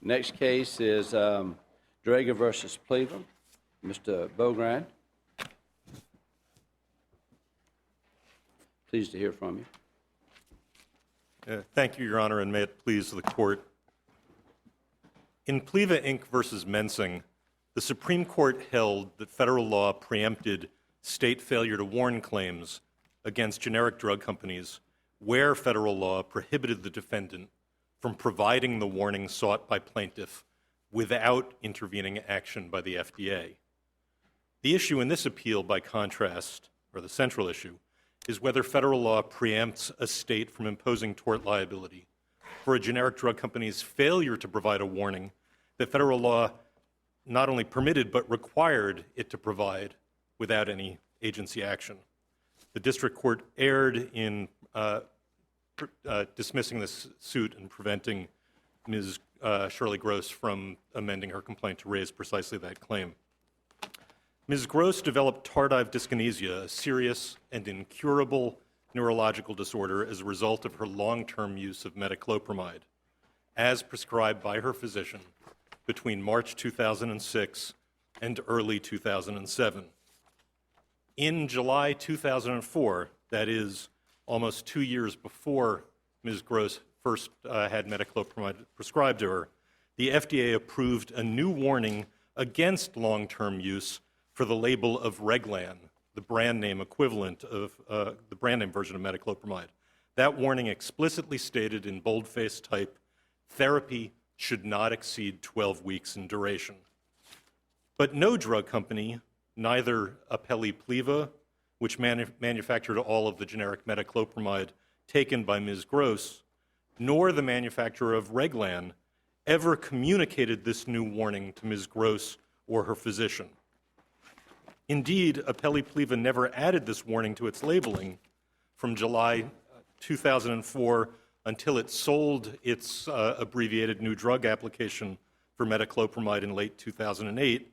Next case is Drager versus PLIVA. Mr. Bogrand. Pleased to hear from you. Thank you, Your Honor, and may it please the Court. In PLIVA Inc. versus Mensing, the Supreme Court held that federal law preempted state failure to warn claims against generic drug companies where federal law prohibited the defendant from providing the warning sought by plaintiff without intervening action by the FDA. The issue in this appeal, by contrast, or the central issue, is whether federal law preempts a state from imposing tort liability for a generic drug company's failure to provide a warning that federal law not only permitted but required it to provide without any agency action. The district court erred in dismissing this suit and preventing Ms. Shirley Gross from amending her complaint to raise precisely that claim. Ms. Gross developed tardive dyskinesia, a serious and incurable neurological disorder as a result of her long-term use of metoclopramide, as prescribed by her physician between March 2006 and early 2007. In July 2004, that is, almost 2 years before Ms. Gross first had metoclopramide prescribed to her, the FDA approved a new warning against long-term use for the label of Reglan, the brand name equivalent of the brand name version of metoclopramide. That warning explicitly stated in boldface type, therapy should not exceed 12 weeks in duration. But no drug company, neither PLIVA, which manufactured all of the generic metoclopramide taken by Ms. Gross, nor the manufacturer of Reglan ever communicated this new warning to Ms. Gross or her physician. Indeed, PLIVA never added this warning to its labeling from July 2004 until it sold its abbreviated new drug application for metoclopramide in late 2008,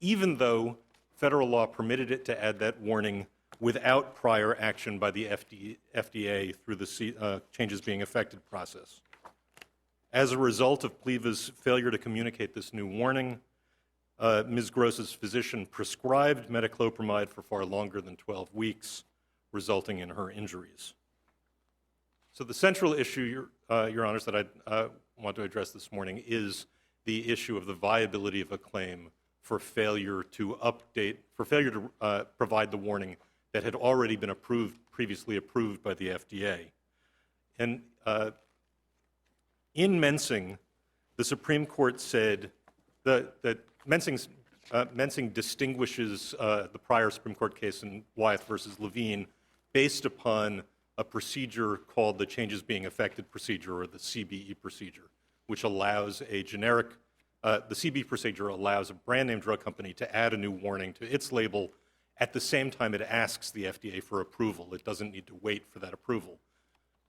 even though federal law permitted it to add that warning without prior action by the FDA through the changes being affected process. As a result of PLIVA's failure to communicate this new warning, Ms. Gross's physician prescribed metoclopramide for far longer than 12 weeks, resulting in her injuries. So the central issue, Your Honors, that I want to address this morning is the issue of the viability of a claim for failure to provide the warning that had already been previously approved by the FDA. And in Mensing, the Supreme Court said that Mensing distinguishes the prior Supreme Court case in Wyeth versus Levine based upon a procedure called the changes being affected procedure, or the CBE procedure, which allows a generic, the CBE procedure allows a brand name drug company to add a new warning to its label at the same time it asks the FDA for approval. It doesn't need to wait for that approval.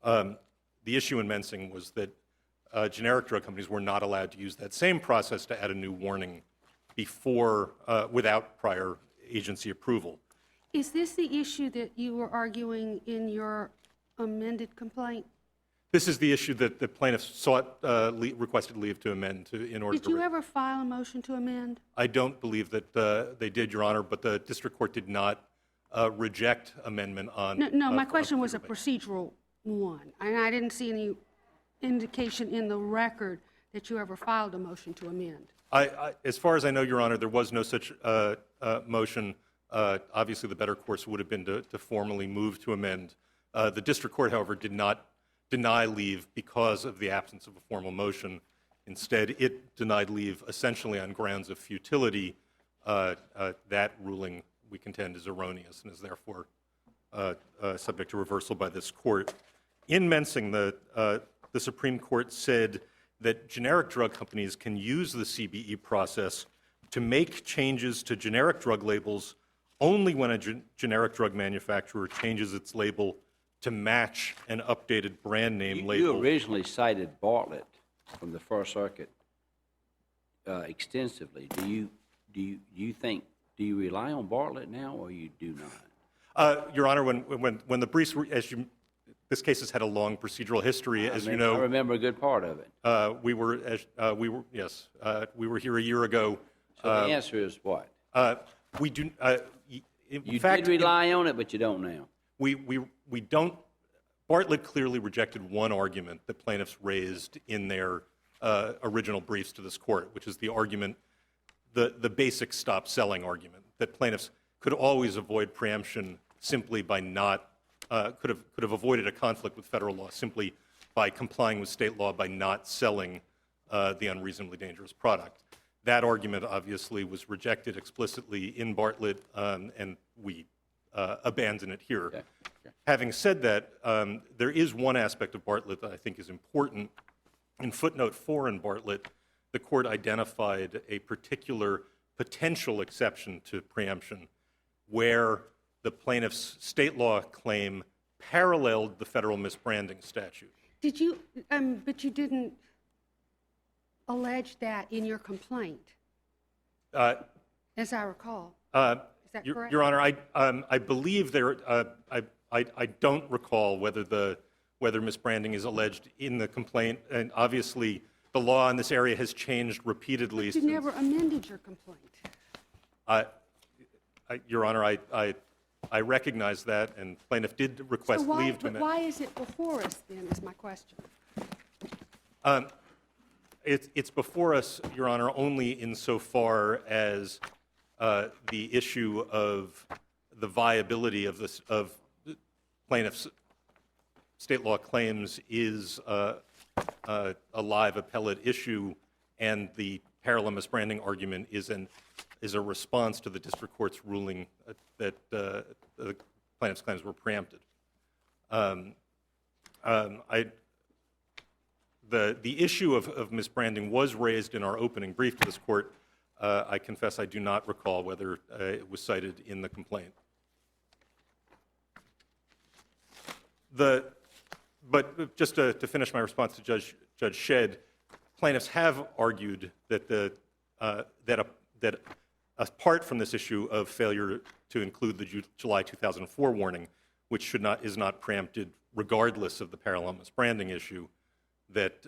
The issue in Mensing was that generic drug companies were not allowed to use that same process to add a new warning before, without prior agency approval. Is this the issue that you were arguing in your amended complaint? This is the issue that the plaintiffs sought, requested leave to amend in order to... Did you ever file a motion to amend? I don't believe that they did, Your Honor, but the district court did not reject amendment on... No, my question was a procedural one, and I didn't see any indication in the record that you ever filed a motion to amend. As far as I know, Your Honor, there was no such motion. Obviously, the better course would have been to formally move to amend. The district court, however, did not deny leave because of the absence of a formal motion. Instead, it denied leave essentially on grounds of futility. That ruling, we contend, is erroneous and is therefore subject to reversal by this court. In Mensing, the Supreme Court said that generic drug companies can use the CBE process to make changes to generic drug labels only when a generic drug manufacturer changes its label to match an updated brand name label. You originally cited Bartlett from the First Circuit extensively. Do you rely on Bartlett now, or you do not? Your Honor, when the briefs, this case has had a long procedural history, as you I know. remember a good part of it. We were here a year ago. So the answer is what? We do. You did rely on it, but you don't now. We don't. Bartlett clearly rejected one argument that plaintiffs raised in their original briefs to this court, which is the argument, the basic stop selling argument, that plaintiffs could always avoid preemption simply by not, could have avoided a conflict with federal law simply by complying with state law by not selling the unreasonably dangerous product. That argument obviously was rejected explicitly in Bartlett, and we abandon it here. Okay. Having said that, there is one aspect of Bartlett that I think is important. In footnote 4 in Bartlett, the court identified a particular potential exception to preemption where the plaintiff's state law claim paralleled the federal misbranding statute. Did you, but you didn't allege that in your complaint, as I recall. Is that correct? Your Honor, I believe there, I don't recall whether misbranding is alleged in the complaint, and obviously the law in this area has changed repeatedly. But you never amended your complaint. Your Honor, I recognize that, and plaintiff did request leave to amend. But why is it before us then, is my question. It's before us, Your Honor, only insofar as the issue of the viability of this, of plaintiff's state law claims is a live appellate issue, and the parallel misbranding argument is a response to the district court's ruling that the plaintiff's claims were preempted. The issue of misbranding was raised in our opening brief to this court. I confess I do not recall whether it was cited in the complaint. But just to finish my response to Judge Shedd, plaintiffs have argued that that apart from this issue of failure to include the July 2004 warning, which is not preempted regardless of the parallel misbranding issue, that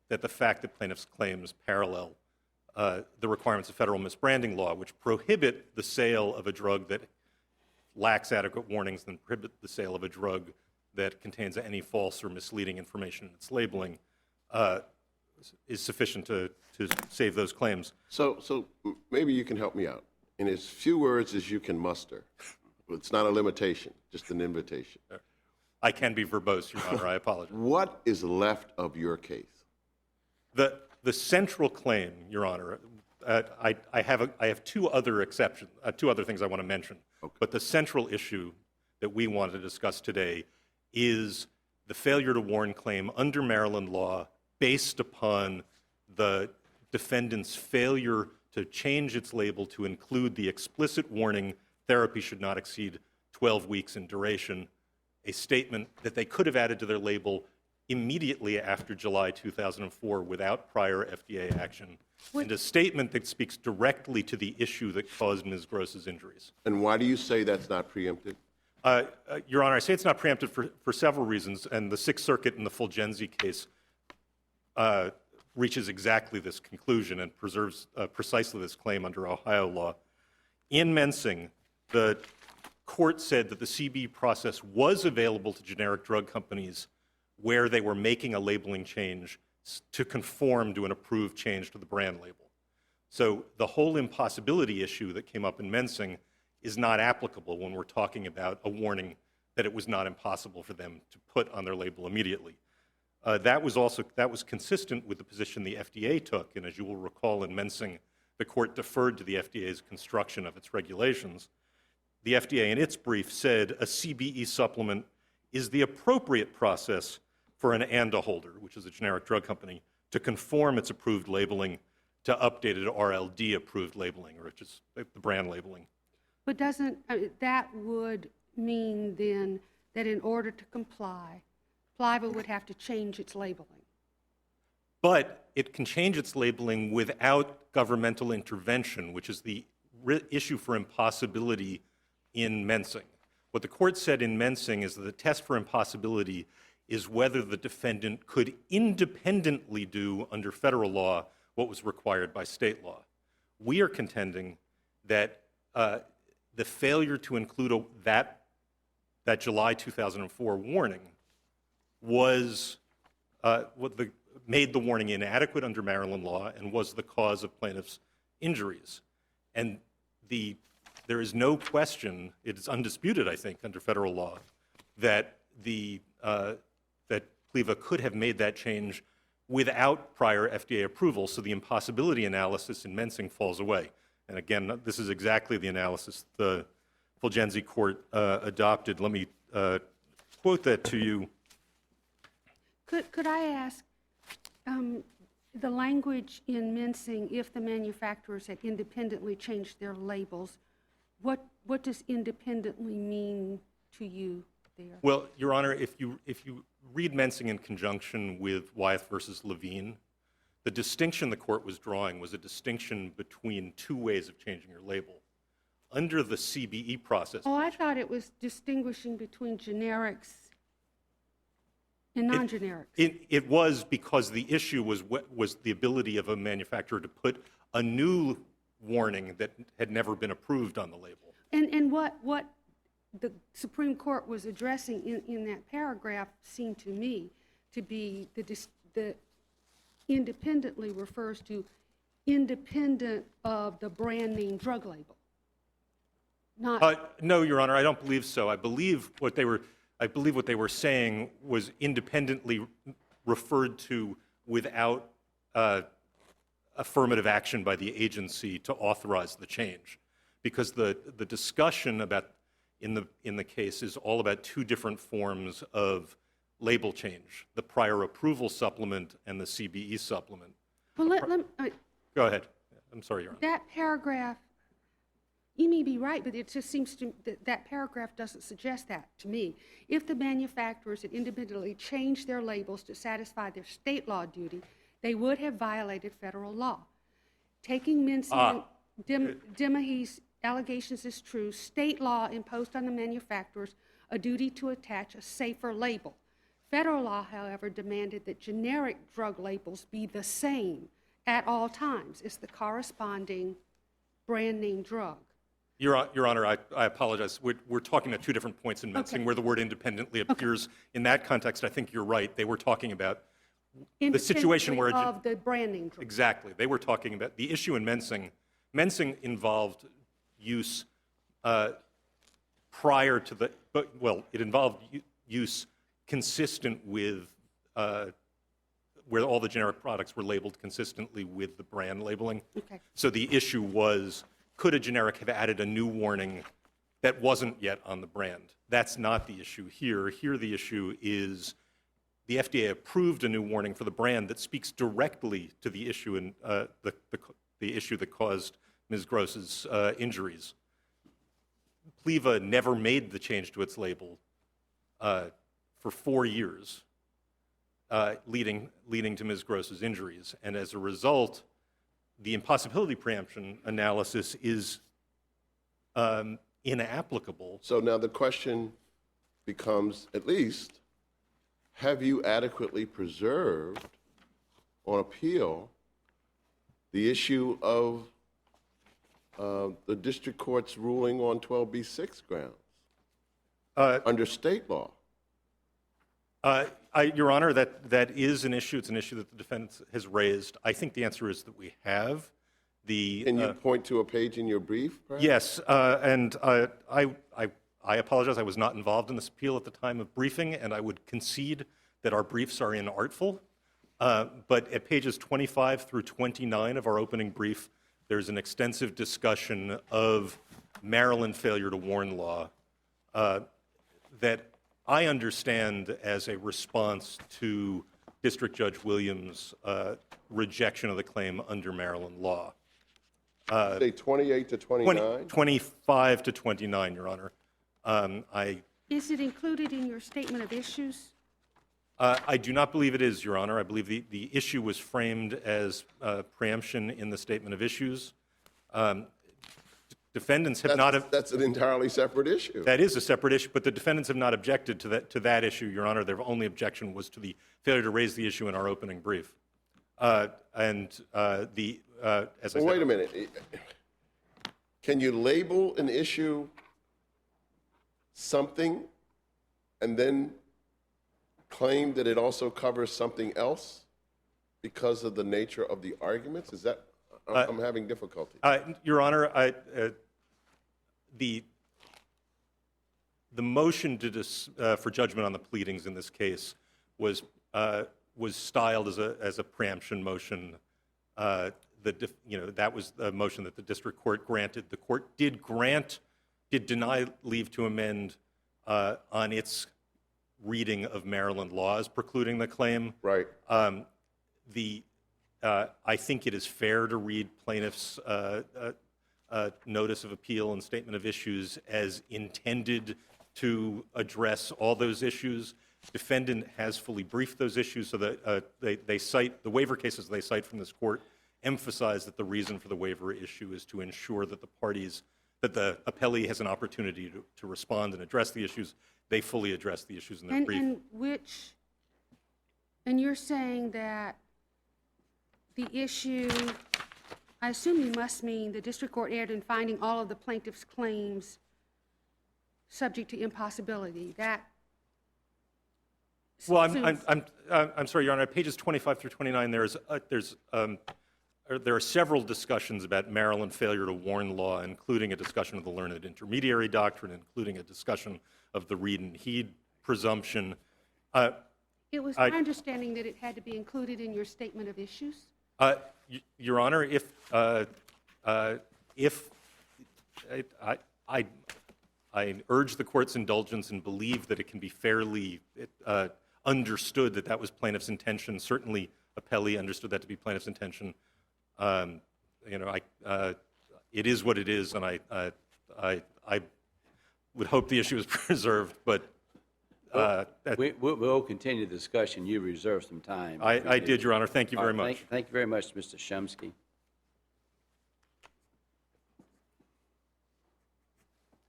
the fact that plaintiffs' claims parallel the requirements of federal misbranding law, which prohibit the sale of a drug that lacks adequate warnings and prohibit the sale of a drug that contains any false or misleading information in its labeling, is sufficient to save those claims. So maybe you can help me out. In as few words as you can muster. It's not a limitation, just an invitation. I can be verbose, Your Honor. I apologize. What is left of your case? The central claim, Your Honor, I have two other exceptions, two other things I want to mention. Okay. But the central issue that we want to discuss today is the failure to warn claim under Maryland law based upon the defendant's failure to change its label to include the explicit warning therapy should not exceed 12 weeks in duration, a statement that they could have added to their label immediately after July 2004 without prior FDA action, and a statement that speaks directly to the issue that caused Ms. Gross's injuries. And why do you say that's not preempted? Your Honor, I say it's not preempted for several reasons, and the Sixth Circuit in the Fulgenzi case reaches exactly this conclusion and preserves precisely this claim under Ohio law. In Mensing, the court said that the CB process was available to generic drug companies where they were making a labeling change to conform to an approved change to the brand label. So the whole impossibility issue that came up in Mensing is not applicable when we're talking about a warning that it was not impossible for them to put on their label immediately. That was consistent with the position the FDA took, and as you will recall in Mensing, the court deferred to the FDA's construction of its regulations. The FDA in its brief said a CBE supplement is the appropriate process for an ANDA holder, which is a generic drug company, to conform its approved labeling to updated RLD approved labeling, or just the brand labeling. But doesn't, that would mean then that in order to comply, PLIVA would have to change its labeling? But it can change its labeling without governmental intervention, which is the issue for impossibility in Mensing. What the court said in Mensing is that the test for impossibility is whether the defendant could independently do under federal law what was required by state law. We are contending that the failure to include that July 2004 warning made the warning inadequate under Maryland law and was the cause of plaintiff's injuries. And there is no question, it is undisputed, I think, under federal law, that that PLIVA could have made that change without prior FDA approval, so the impossibility analysis in Mensing falls away. And again, this is exactly the analysis the Fulgenzi court adopted. Let me quote that to you. Could I ask, the language in Mensing, if the manufacturers had independently changed their labels, what does independently mean to you there? Well, Your Honor, if you read Mensing in conjunction with Wyeth versus Levine, the distinction the court was drawing was a distinction between two ways of changing your label. Under the CBE process. Oh, I thought it was distinguishing between generics and non-generics. It was because the issue was the ability of a manufacturer to put a new warning that had never been approved on the label. And what the Supreme Court was addressing in that paragraph seemed to me to be the independently refers to independent of the brand name drug label. No, Your Honor, I don't believe so. I believe what they were saying was independently referred to without affirmative action by the agency to authorize the change, because the discussion about in the case is all about two different forms of label change: the prior approval supplement and the CBE supplement. Well, Go ahead. I'm sorry, Your Honor. that paragraph, you may be right, but it just seems to that paragraph doesn't suggest that to me. If the manufacturers had independently changed their labels to satisfy their state law duty, they would have violated federal law. Taking Mensing and Demahe's allegations is true, state law imposed on the manufacturers a duty to attach a safer label. Federal law, however, demanded that generic drug labels be the same at all times as the corresponding brand name drug. Your Honor, I apologize. We're talking at two different points in Mensing where the word independently appears. In that context, I think you're right. They were talking about the situation where of the brand name drug. Exactly. They were talking about the issue in Mensing. Mensing involved use prior to the, it involved use consistent with where all the generic products were labeled consistently with the brand labeling. Okay. So the issue was, could a generic have added a new warning that wasn't yet on the brand? That's not the issue here. Here the issue is the FDA approved a new warning for the brand that speaks directly to the issue in the issue that caused Ms. Gross's injuries. PLIVA never made the change to its label for 4 years, leading to Ms. Gross's injuries. And as a result, the impossibility preemption analysis is inapplicable. So now the question becomes, at least, have you adequately preserved on appeal the issue of the district court's ruling on 12b6 grounds under state law? Your Honor, that is an issue. It's an issue that the defense has raised. I think the answer is that we have. Can you point to a page in your brief, perhaps? Yes, and I apologize. I was not involved in this appeal at the time of briefing, and I would concede that our briefs are inartful. But at pages 25 through 29 of our opening brief, there's an extensive discussion of Maryland failure to warn law that I understand as a response to District Judge Williams' rejection of the claim under Maryland law. Say 28 to 29? 25 to 29, Your Honor. Is it included in your statement of issues? I do not believe it is, Your Honor. I believe the issue was framed as preemption in the statement of issues. defendants have not... That's an entirely separate issue. That is a separate issue, but the defendants have not objected to that issue, Your Honor. Their only objection was to the failure to raise the issue in our opening brief. As I said... Wait a minute. Can you label an issue something and then claim that it also covers something else because of the nature of the arguments? Is that... I'm having difficulty. Your Honor, the motion for judgment on the pleadings in this case was styled as a preemption motion. That was the motion that the district court granted. The court did deny leave to amend on its reading of Maryland laws precluding the claim. Right. I think it is fair to read plaintiff's notice of appeal and statement of issues as intended to address all those issues. Defendant has fully briefed those issues so that they cite, the waiver cases they cite from this court emphasize that the reason for the waiver issue is to ensure that that the appellee has an opportunity to respond and address the issues. They fully address the issues in their brief. And you're saying that the issue, I assume you must mean the district court erred in finding all of the plaintiff's claims subject to impossibility. That well, I'm sorry, Your Honor. Pages 25 through 29, there are several discussions about Maryland failure to warn law, including a discussion of the learned intermediary doctrine, including a discussion of the read and heed presumption. it was my understanding that it had to be included in your statement of issues. Your Honor, if I urge the court's indulgence and believe that it can be fairly understood that that was plaintiff's intention. Certainly, appellee understood that to be plaintiff's intention. It is what it is, and I would hope the issue is preserved. But we'll continue the discussion. You reserved some time. I did, Your Honor. Thank you very much. Thank you very much, Mr. Shumsky.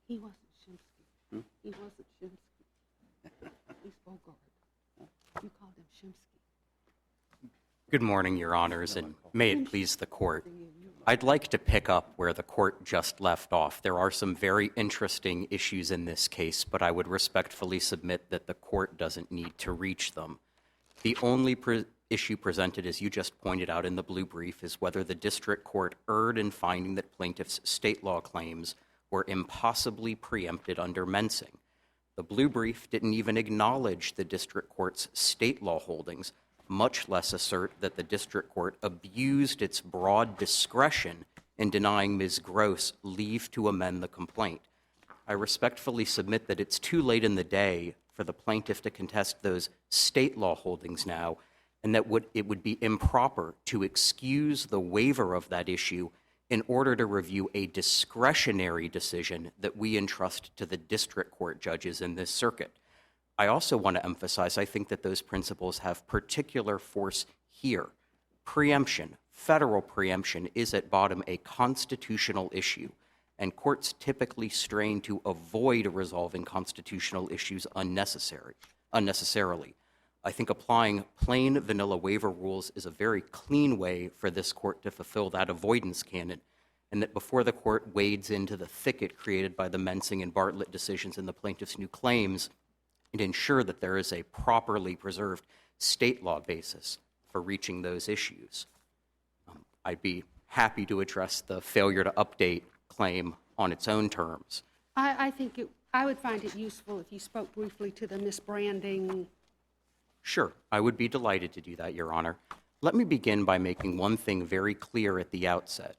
He wasn't Shimsky. He wasn't Shimsky. He's Bogart. You called him Shimsky. Good morning, Your Honors, and may it please the Court. I'd like to pick up where the Court just left off. There are some very interesting issues in this case, but I would respectfully submit that the Court doesn't need to reach them. The only issue presented, as you just pointed out in the blue brief, is whether the District Court erred in finding that plaintiffs' state law claims were impossibly preempted under mensing. The blue brief didn't even acknowledge the District Court's state law holdings, much less assert that the District Court abused its broad discretion in denying Ms. Gross leave to amend the complaint. I respectfully submit that it's too late in the day for the plaintiff to contest those state law holdings now, and that it would be improper to excuse the waiver of that issue in order to review a discretionary decision that we entrust to the District Court judges in this circuit. I also want to emphasize, I think that those principles have particular force here. Preemption, federal preemption, is at bottom a constitutional issue, and courts typically strain to avoid resolving constitutional issues unnecessarily. I think applying plain vanilla waiver rules is a very clean way for this court to fulfill that avoidance canon, and that before the court wades into the thicket created by the Mensing and Bartlett decisions in the plaintiff's new claims, and ensure that there is a properly preserved state law basis for reaching those issues. I'd be happy to address the failure to update claim on its own terms. I think I would find it useful if you spoke briefly to the misbranding. Sure, I would be delighted to do that, Your Honor. Let me begin by making one thing very clear at the outset.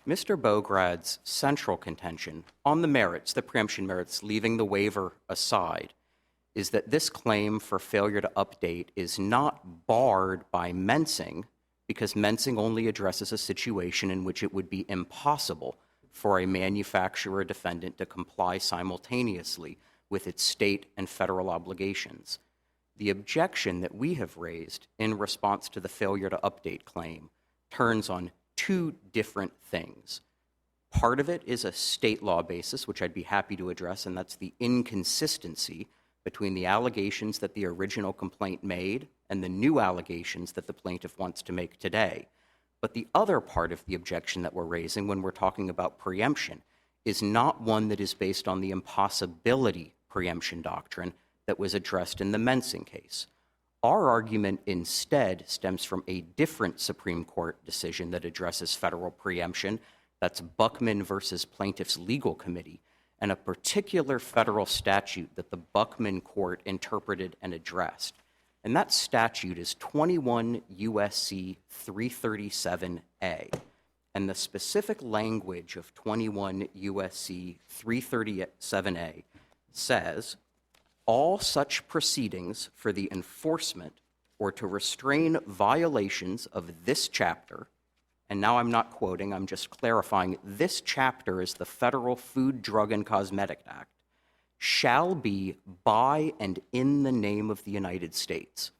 Mr. Bograd's central contention on the merits, the preemption merits, leaving the waiver aside, is that this claim for failure to update is not barred by mensing, because mensing only addresses a situation in which it would be impossible for a manufacturer defendant to comply simultaneously with its state and federal obligations. The objection that we have raised in response to the failure to update claim turns on two different things. Part of it is a state law basis, which I'd be happy to address, and that's the inconsistency between the allegations that the original complaint made and the new allegations that the plaintiff wants to make today. But the other part of the objection that we're raising when we're talking about preemption is not one that is based on the impossibility preemption doctrine that was addressed in the Mensing case. Our argument instead stems from a different Supreme Court decision that addresses federal preemption. That's Buckman versus Plaintiffs' Legal Committee, and a particular federal statute that the Buckman court interpreted and addressed. And that statute is 21 U.S.C. 337A. And the specific language of 21 U.S.C. 337A says, all such proceedings for the enforcement or to restrain violations of this chapter, and now I'm not quoting, I'm just clarifying, this chapter is the Federal Food, Drug, and Cosmetic Act, shall be by and in the name of the United States.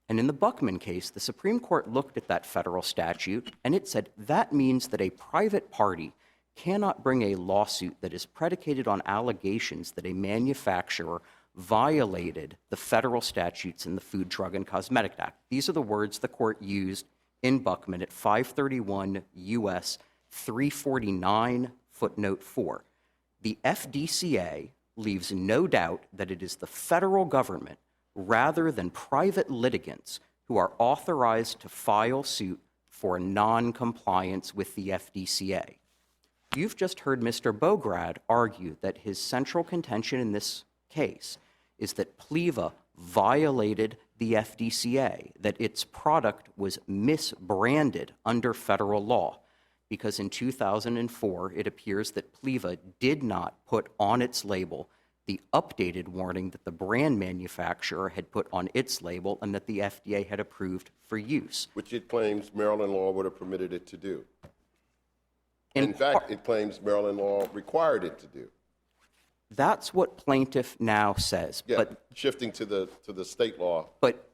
And in the Buckman case, the Supreme Court looked at that federal statute, and it said that means that a private party cannot bring a lawsuit that is predicated on allegations that a manufacturer violated the federal statutes in the Food, Drug, and Cosmetic Act. These are the words the court used in Buckman at 531 U.S. 349 footnote 4. The FDCA leaves no doubt that it is the federal government rather than private litigants who are authorized to file suit for noncompliance with the FDCA. You've just heard Mr. Bograd argue that his central contention in this case is that PLIVA violated the FDCA, that its product was misbranded under federal law, because in 2004 it appears that PLIVA did not put on its label the updated warning that the brand manufacturer had put on its label and that the FDA had approved for use. Which it claims Maryland law would have permitted it to do. In fact, it claims Maryland law required it to do. That's what plaintiff now says. Yeah, but shifting to the state law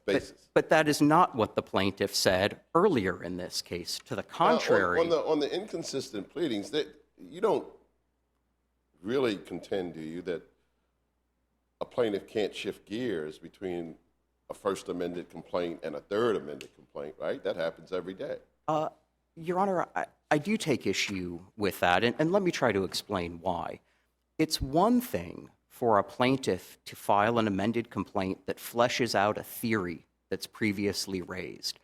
basis. But that is not what the plaintiff said earlier in this case. To the contrary. On the inconsistent pleadings, that you don't really contend, do you, that a plaintiff can't shift gears between a first amended complaint and a third amended complaint, right? That happens every day. Your Honor, I do take issue with that, and let me try to explain why. It's one thing for a plaintiff to file an amended complaint that fleshes out a theory that's previously raised,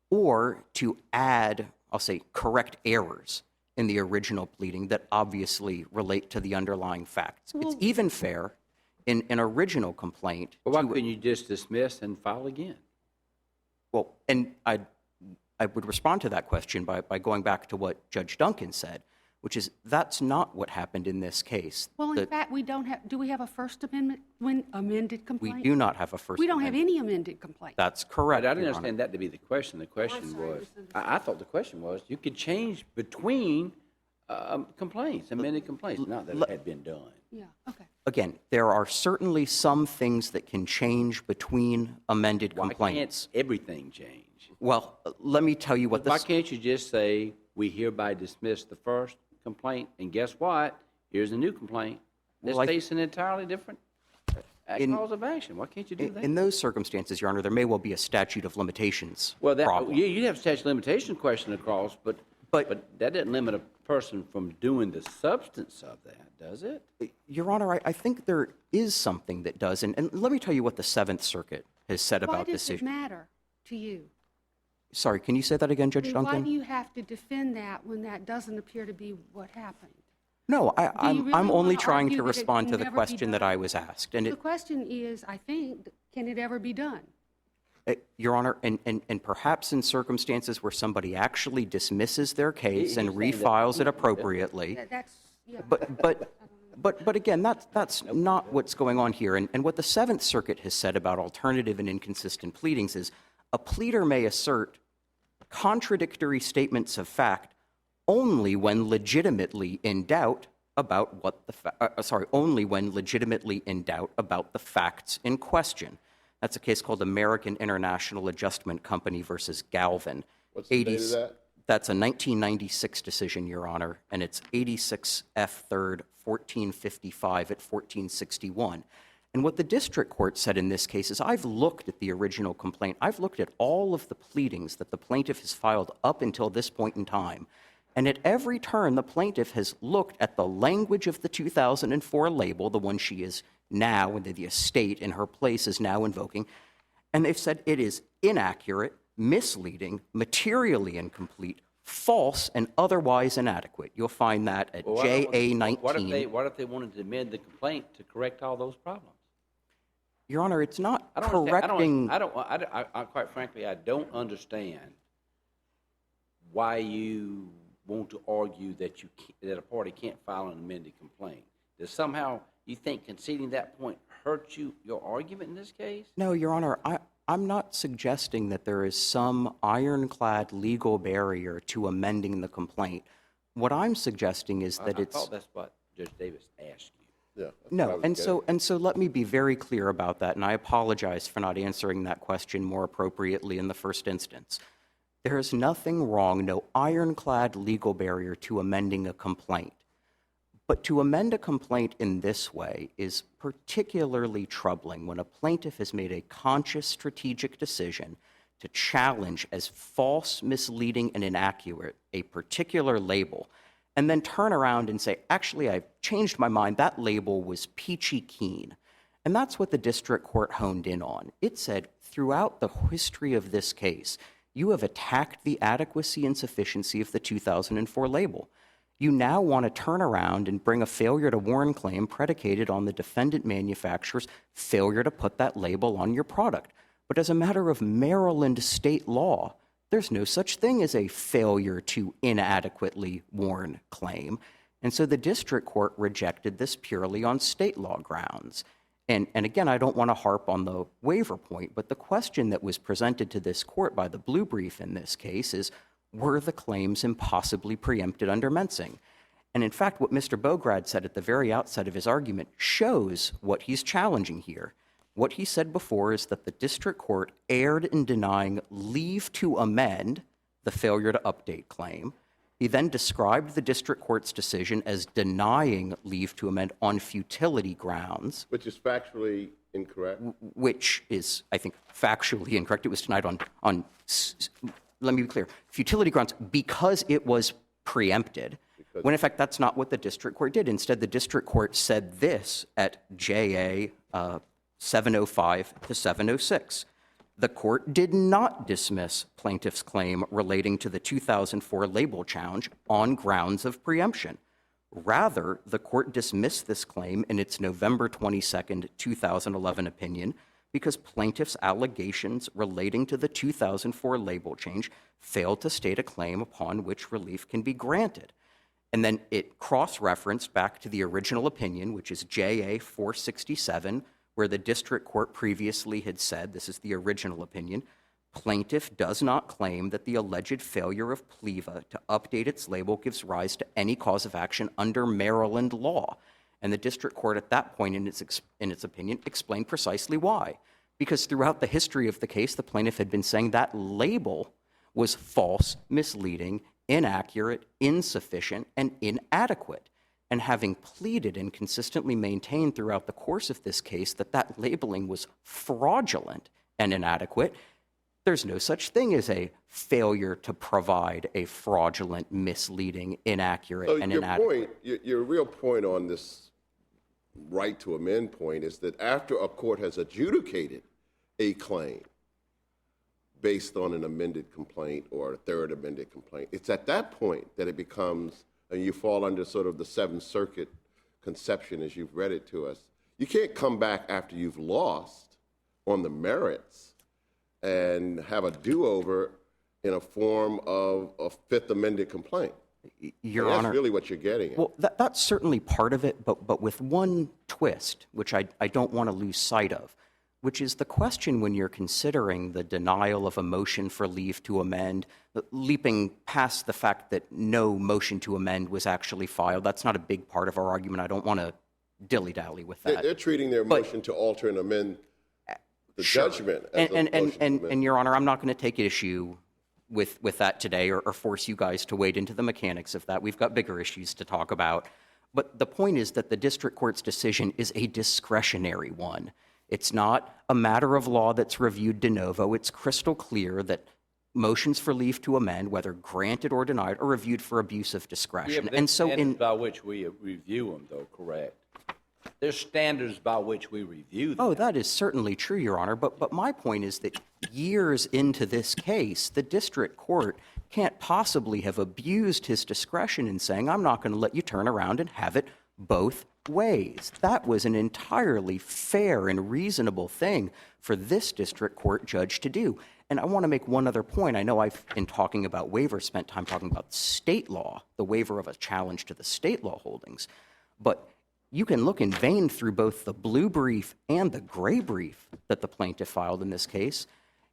or to add, I'll say, correct errors in the original pleading that obviously relate to the underlying facts. It's even fair in an original complaint. Well, why couldn't you just dismiss and file again? Well, and I would respond to that question by going back to what Judge Duncan said, which is that's not what happened in this case. Well, in fact, we don't have, do we have a First Amendment amended complaint? We do not have a First We don't have Amendment. any amended complaint. That's correct, I didn't Your understand Honor. that to be the question. The question was, I thought the question was, you could change between complaints, amended complaints, not that it had been done. Yeah, okay. Again, there are certainly some things that can change between amended Why complaints. can't everything change? Well, let me tell you what Why this... can't you just say, we hereby dismiss the first complaint, and guess what? Here's a new complaint that's Well, facing an entirely different cause of action. Why can't you do that? In those circumstances, Your Honor, there may well be a statute of limitations Well, problem. you'd have a statute of limitation question across, but that doesn't limit a person from doing the substance of that, does it? Your Honor, I think there is something that does, and let me tell you what the Seventh Circuit has said Why about does this it issue. matter to you? Sorry, can you say that again, Judge Why Duncan? do you have to defend that when that doesn't appear to be what happened? No, Do you I'm really only wanna trying argue to that it respond can to the never be question that done? I was asked. And The question is, I think, can it ever be done? Your Honor, and perhaps in circumstances where somebody actually dismisses their case and He's saying that- refiles it appropriately, That's, yeah. but again, that's not what's going on here. And what the Seventh Circuit has said about alternative and inconsistent pleadings is a pleader may assert contradictory statements of fact only when legitimately in doubt about what the only when legitimately in doubt about the facts in question. That's a case called American International Adjustment Company versus Galvin. What's the date of that? That's a 1996 decision, Your Honor, and it's 86 F. 3rd, 1455 at 1461. And what the district court said in this case is, I've looked at the original complaint. I've looked at all of the pleadings that the plaintiff has filed up until this point in time. And at every turn, the plaintiff has looked at the language of the 2004 label, the one she is now, and the estate in her place is now invoking, and they've said it is inaccurate, misleading, materially incomplete, false, and otherwise inadequate. You'll find that at JA 19. What if they wanted to amend the complaint to correct all those problems? Your Honor, it's not I don't correcting. Quite frankly, I don't understand why you want to argue that that a party can't file an amended complaint. Does somehow you think conceding that point hurt your argument in this case? No, Your Honor, I'm not suggesting that there is some ironclad legal barrier to amending the complaint. What I'm suggesting is that I thought that's what Judge Davis asked you. Yeah. No, and so let me be very clear about that, and I apologize for not answering that question more appropriately in the first instance. There is nothing wrong, no ironclad legal barrier to amending a complaint. But to amend a complaint in this way is particularly troubling when a plaintiff has made a conscious strategic decision to challenge as false, misleading, and inaccurate a particular label, and then turn around and say, actually, I've changed my mind. That label was peachy keen. And that's what the district court honed in on. It said, throughout the history of this case, you have attacked the adequacy and sufficiency of the 2004 label. You now want to turn around and bring a failure to warn claim predicated on the defendant manufacturer's failure to put that label on your product. But as a matter of Maryland state law, there's no such thing as a failure to inadequately warn claim. And so the district court rejected this purely on state law grounds. And again, I don't want to harp on the waiver point, but the question that was presented to this court by the blue brief in this case is, were the claims impossibly preempted under mensing? And in fact, what Mr. Bograd said at the very outset of his argument shows what he's challenging here. What he said before is that the district court erred in denying leave to amend the failure to update claim. He then described the district court's decision as denying leave to amend on futility grounds. Which is factually incorrect. Which is, I think, factually incorrect. It was denied on let me be clear, futility grounds because it was preempted. When in fact, that's not what the district court did. Instead, the district court said this at JA 705 to 706. The court did not dismiss plaintiff's claim relating to the 2004 label challenge on grounds of preemption. Rather, the court dismissed this claim in its November 22nd, 2011 opinion because plaintiff's allegations relating to the 2004 label change failed to state a claim upon which relief can be granted. And then it cross-referenced back to the original opinion, which is JA 467, where the district court previously had said, this is the original opinion, plaintiff does not claim that the alleged failure of PLIVA to update its label gives rise to any cause of action under Maryland law. And the district court at that point in its opinion explained precisely why. Because throughout the history of the case, the plaintiff had been saying that label was false, misleading, inaccurate, insufficient, and inadequate. And having pleaded and consistently maintained throughout the course of this case that that labeling was fraudulent and inadequate, there's no such thing as a failure to provide a fraudulent, misleading, inaccurate, and inadequate. Your real point on this right to amend point is that after a court has adjudicated a claim based on an amended complaint or a third amended complaint, it's at that point that it becomes, and you fall under sort of the Seventh Circuit conception as you've read it to us. You can't come back after you've lost on the merits and have a do-over in a form of a Fifth Amended complaint. Your Honor, Honor, that's really what you're getting at. Well, that's certainly part of it, but with one twist, which I don't want to lose sight of, which is the question when you're considering the denial of a motion for leave to amend, leaping past the fact that no motion to amend was actually filed. That's not a big part of our argument. I don't want to dilly-dally with that. They're treating their motion to alter and amend the judgment as a motion to amend. And Your Honor, I'm not going to take issue with that today or force you guys to wade into the mechanics of that. We've got bigger issues to talk about. But the point is that the district court's decision is a discretionary one. It's not a matter of law that's reviewed de novo. It's crystal clear that motions for leave to amend, whether granted or denied, are reviewed for abuse of Yeah, discretion. but And there's so standards by which we review them, though, correct? There's standards by which we review them. Oh, that is certainly true, Your Honor. But my point is that years into this case, the district court can't possibly have abused his discretion in saying, I'm not going to let you turn around and have it both ways. That was an entirely fair and reasonable thing for this district court judge to do. And I want to make one other point. I know I've been talking about waivers, spent time talking about state law, the waiver of a challenge to the state law holdings. But you can look in vain through both the blue brief and the gray brief that the plaintiff filed in this case.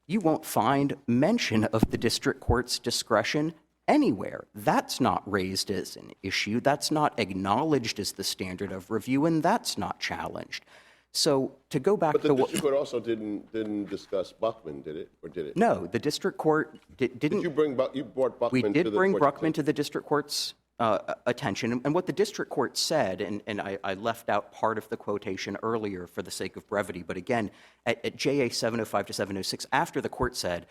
You won't find mention of the district court's discretion anywhere. That's not raised as an issue. That's not acknowledged as the standard of review, and that's not challenged. So to go back But to the what... district court also didn't discuss Buckman, did it? Or did it? No, the district court didn't... Did you brought Buckman We to the did bring court's Bruckman to the district court's attention. And what the district court said, and I left out part of the quotation earlier for the sake of brevity, but again, at JA 705 to 706, after the court said,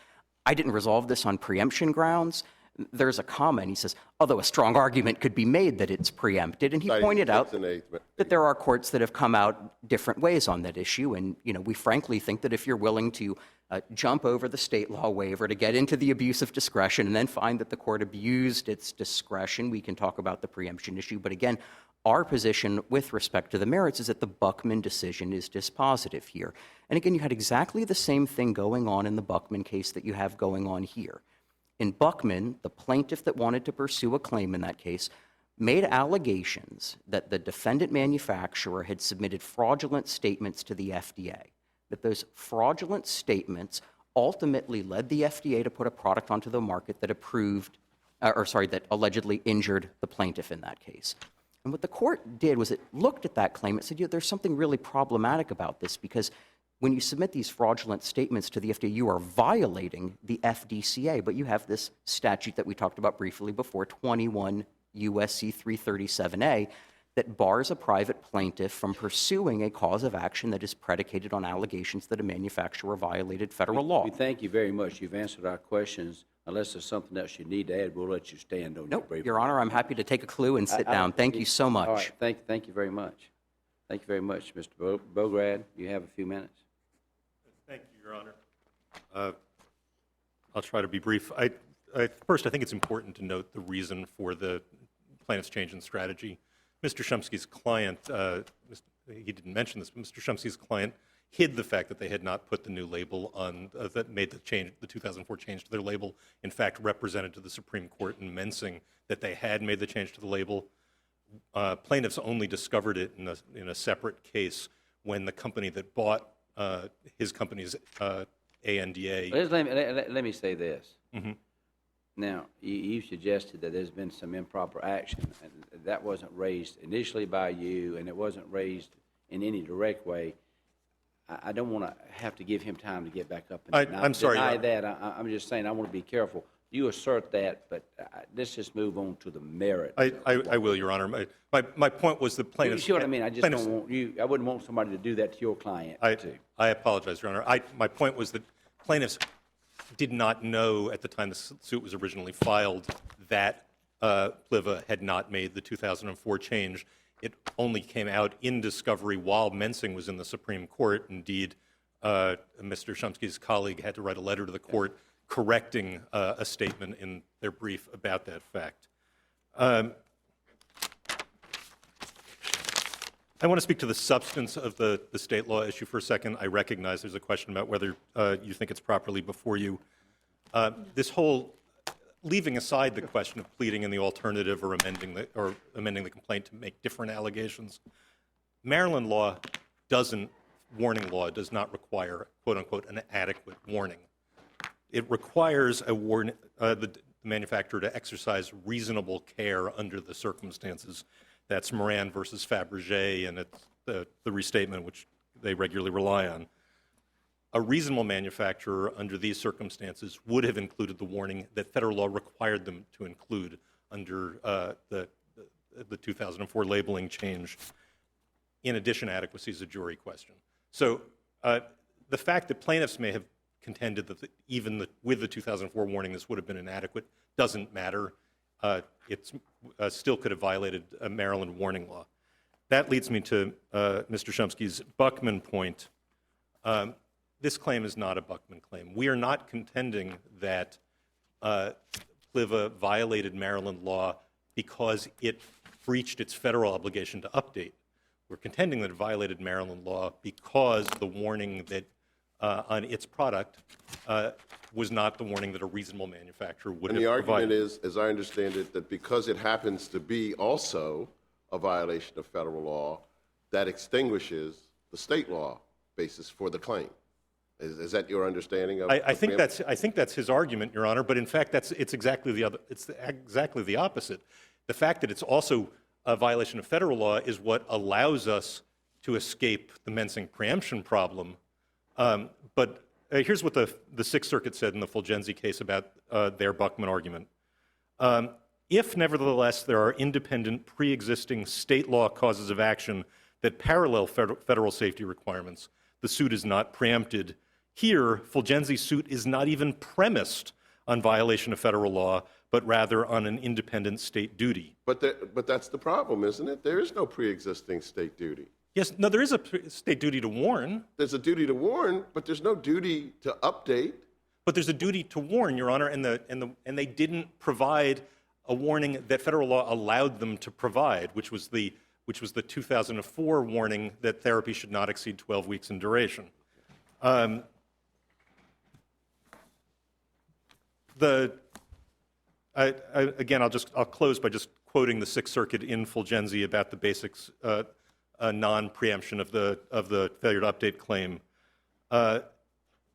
I didn't resolve this on preemption grounds, there's a comment. He says, although a strong argument could be made that it's preempted, and he Citing pointed out Sixth and Eighth. that there are courts that have come out different ways on that issue. And, you know, we frankly think that if you're willing to jump over the state law waiver to get into the abuse of discretion and then find that the court abused its discretion, we can talk about the preemption issue. But again, our position with respect to the merits is that the Buckman decision is dispositive here. And again, you had exactly the same thing going on in the Buckman case that you have going on here. In Buckman, the plaintiff that wanted to pursue a claim in that case made allegations that the defendant manufacturer had submitted fraudulent statements to the FDA, that those fraudulent statements ultimately led the FDA to put a product onto the market that that allegedly injured the plaintiff in that case. And what the court did was it looked at that claim. It said, there's something really problematic about this because when you submit these fraudulent statements to the FDA, you are violating the FDCA, but you have this statute that we talked about briefly before, 21 U.S.C. 337A, that bars a private plaintiff from pursuing a cause of action that is predicated on allegations that a manufacturer violated federal law. We thank you very much. You've answered our questions. Unless there's something else you need to add, we'll let you stand on your Nope, brief. Your Honor, I'm happy to take a clue and sit down. Thank you so much. All right, thank you very much. Thank you very much, Mr. Bograd. You have a few minutes. Thank you, Your Honor. I'll try to be brief. First, I think it's important to note the reason for the plaintiff's change in strategy. Mr. Shumsky's client, he didn't mention this, but Mr. Shumsky's client hid the fact that they had not put the new label on, that made the change, the 2004 change to their label, in fact, represented to the Supreme Court in Mensing that they had made the change to the label. Plaintiffs only discovered it in a separate case when the company that bought his company's ANDA. Let me say this. Mm-hmm. Now, you suggested that there's been some improper action. And that wasn't raised initially by you, and it wasn't raised in any direct way. I don't want to have to give him time to get back up and I'm sorry, deny Your that. I'm just saying I want to be careful. You assert that, but let's just move on to the merit. I will, Your Honor. My point was the plaintiffs... You see what I mean? I just don't want you, I wouldn't want somebody to do that to your client, too. I apologize, Your Honor. My point was that plaintiffs did not know at the time the suit was originally filed that PLIVA had not made the 2004 change. It only came out in discovery while Mensing was in the Supreme Court. Indeed, Mr. Shumsky's colleague had to write a letter to the court correcting a statement in their brief about that fact. I want to speak to the substance of the state law issue for a second. I recognize there's a question about whether you think it's properly before you. This whole, leaving aside the question of pleading in the alternative or amending the complaint to make different allegations, Maryland law warning law does not require, quote unquote, an adequate warning. It requires the manufacturer to exercise reasonable care under the circumstances. That's Moran versus Fabergé, and it's the restatement which they regularly rely on. a reasonable manufacturer under these circumstances would have included the warning that federal law required them to include under the 2004 labeling change. In addition, adequacy is a jury question. So the fact that plaintiffs may have contended that even with the 2004 warning this would have been inadequate doesn't matter. It still could have violated a Maryland warning law. That leads me to Mr. Shumsky's Buckman point. This claim is not a Buckman claim. We are not contending that PLIVA violated Maryland law because it breached its federal obligation to update. We're contending that it violated Maryland law because the warning that on its product was not the warning that a reasonable manufacturer would have provided. And the argument is, as I understand it, that because it happens to be also a violation of federal law, that extinguishes the state law basis for the claim. Is that your understanding of? I think that's his argument, Your Honor. But in fact, it's exactly the opposite. The fact that it's also a violation of federal law is what allows us to escape the mensing preemption problem. But here's what the Sixth Circuit said in the Fulgenzi case about their Buckman argument. If, nevertheless, there are independent pre-existing state law causes of action that parallel federal safety requirements, the suit is not preempted. Here, Fulgenzi's suit is not even premised on violation of federal law, but rather on an independent state duty. But that's the problem, isn't it? There is no pre-existing state duty. Yes, no, there is a state duty to warn. There's a duty to warn, but there's no duty to update. But there's a duty to warn, Your Honor, and they didn't provide a warning that federal law allowed them to provide, which was the 2004 warning that therapy should not exceed 12 weeks in duration. Again, I'll close by just quoting the Sixth Circuit in Fulgenzi about the basics, non-preemption of the failure to update claim.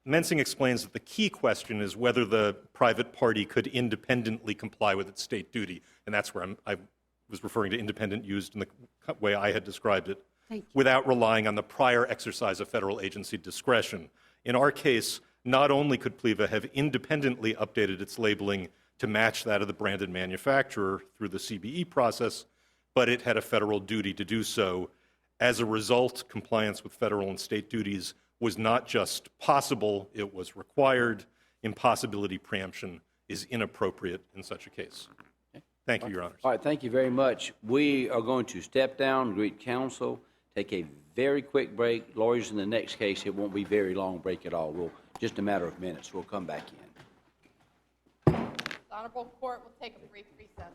Mensing explains that the key question is whether the private party could independently comply with its state duty, and that's where I was referring to independent used in the way I had described it, without relying on the prior exercise of federal agency discretion. In our case, not only could PLIVA have independently updated its labeling to match that of the branded manufacturer through the CBE process, but it had a federal duty to do so. As a result, compliance with federal and state duties was not just possible, it was required. Impossibility preemption is inappropriate in such a case. Thank you, Your Honors. All right, thank you very much. We are going to step down, greet counsel, take a very quick break. Lawyers, in the next case, it won't be very long break at all. Just a matter of minutes. We'll come back in. The Honorable Court will take a brief recess.